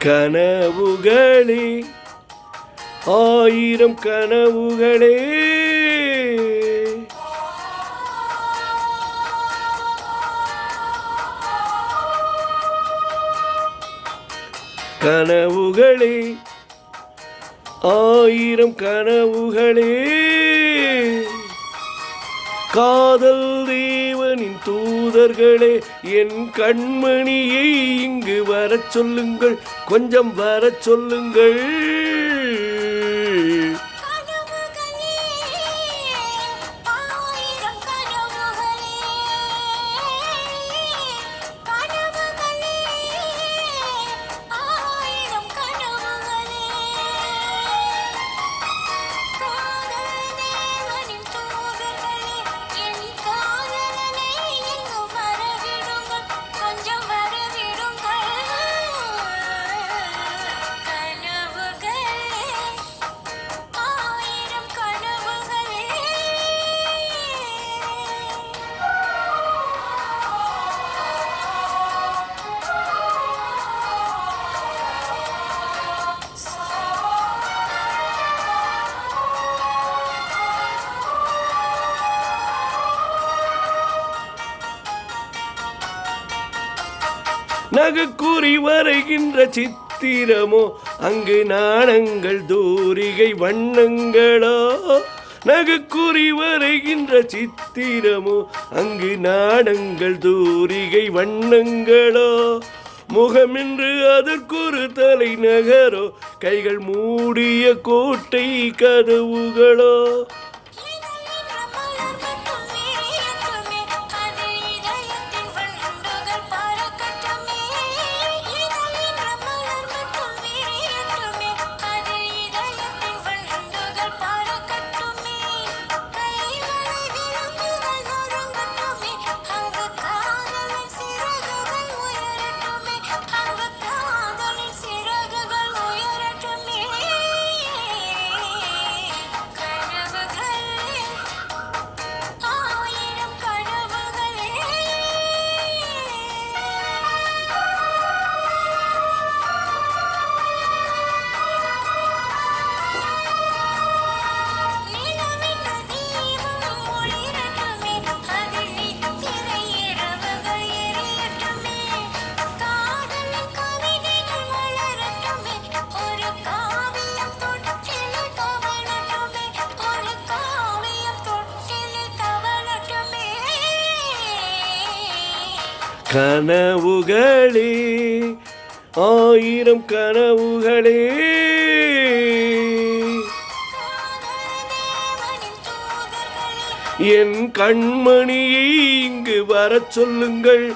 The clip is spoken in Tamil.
கனவுகளே ஆயிரம் கனவுகளே கனவுகளே ஆயிரம் கனவுகளே காதல் தேவனின் தூதர்களே என் கண்மணியை இங்கு வரச் சொல்லுங்கள், கொஞ்சம் வரச் சொல்லுங்கள். நகைக்குறி வரைகின்ற சித்திரமோ அங்கு நாணங்கள் தூரிகை வண்ணங்களோ. நகைக்குறி வரைகின்ற சித்திரமோ அங்கு நாணங்கள் தூரிகை வண்ணங்களோ. முகமென்று அதற்கொரு தலை நகரோ, கைகள் மூடிய கோட்டை கதவுகளோ. கனவுகளே ஆயிரம் கனவுகளே என் கண்மணியை இங்கு வரச் சொல்லுங்கள்.